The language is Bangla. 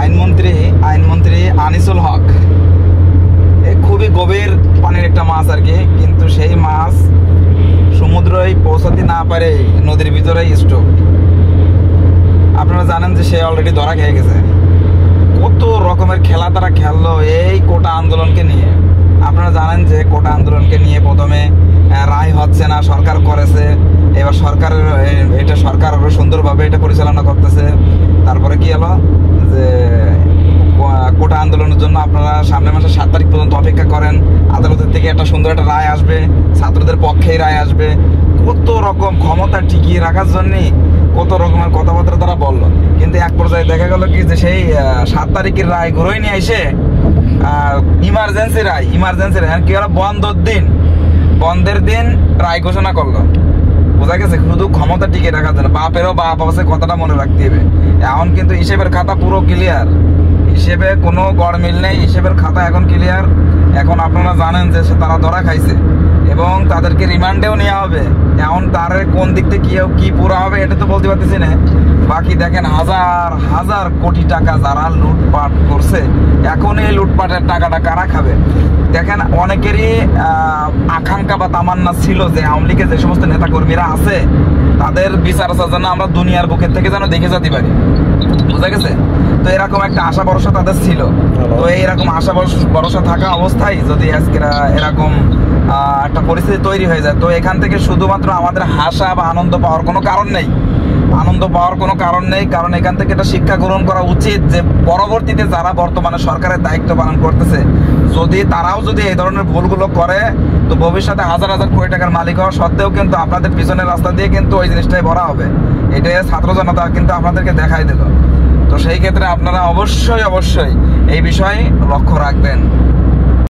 আইনমন্ত্রী আনিসুল হক, খুবই গভীর পানির একটা মাছ আর কি, কিন্তু সেই মাছ সমুদ্রে পৌঁছাতে না পারে নদীর ভিতরেই স্টক। আপনারা জানেন যে সে অলরেডি ধরা খেয়ে গেছে। কত রকমের খেলা তারা খেললো এই কোটা আন্দোলনকে নিয়ে। আপনারা জানেন যে কোটা আন্দোলনকে নিয়ে প্রথমে রায় হচ্ছে না, সরকার করেছে, এবার সরকার আরো সুন্দরভাবে এটা পরিচালনা করতেছে। তারপরে কি হলো যে কোটা আন্দোলনের জন্য আপনারা সামনের মাসের 7 তারিখ পর্যন্ত অপেক্ষা করেন, আদালতের থেকে একটা সুন্দর একটা রায় আসবে, ছাত্রদের পক্ষেই রায় আসবে। কত রকম ক্ষমতা টিকিয়ে রাখার জন্যে কত রকমের কথাবার্তা তারা বললো, কিন্তু এক পর্যায়ে দেখা গেল কি যে সেই 7 তারিখের রায় ঘুরোই নিয়ে এসে ইমার্জেন্সি রায় কি হলো, বন্ধের দিন রায় ঘোষণা করলো। বোঝা গেছে শুধু ক্ষমতা টিকে রাখার জন্য। বাপেরও বাপ আছে, কথাটা মনে রাখতে হবে। এখন কিন্তু হিসেবের খাতা পুরো ক্লিয়ার, হিসেবে কোনো গড়মিল নেই, হিসেবের খাতা এখন ক্লিয়ার। এখন আপনারা জানেন যে তারা ধরা খাইছে এবং তাদেরকে রিমান্ডেও নেওয়া হবে। এখন তার কোন দিক থেকে কি পুরা হবে এটা তো বলতে পারতেছি না। বাকি দেখেন হাজার হাজার কোটি টাকা যারা লুটপাট করছে, এখন এই লুটপাটের টাকাটা কারা খাবে? দেখেন অনেকেরই আকাঙ্ক্ষা বা তামান্না ছিল যে আওয়ামী লীগের যে সমস্ত নেতা কর্মীরা আছে তাদের বিচার আসার জন্য আমরা দুনিয়ার বুকের থেকে যেন দেখে যেতে পারি। বুঝা গেছে? তো এরকম একটা আশা ভরসা তাদের ছিল। তো এইরকম আশা ভরসা থাকা অবস্থায় যদি আজকে এরকম একটা পরিস্থিতি তৈরি হয়ে যায়, তো এখান থেকে শুধুমাত্র আমাদের হাসা বা আনন্দ পাওয়ার কোনো কারণ নেই। কারণ এখান থেকে একটা শিক্ষা গ্রহণ করা উচিত যে পরবর্তীতে যারা বর্তমানে সরকারের দায়িত্ব পালন করতেছে, তারাও যদি এই ধরনের ভুলগুলো করে, তো ভবিষ্যতে হাজার হাজার কোটি টাকার মালিক হওয়া সত্ত্বেও কিন্তু আপনাদের পিছনের রাস্তা দিয়ে কিন্তু ওই জিনিসটাই ভরা হবে। এটাই ছাত্র জনতা কিন্তু আপনাদেরকে দেখাই দিল। তো সেই ক্ষেত্রে আপনারা অবশ্যই এই বিষয়ে লক্ষ্য রাখবেন।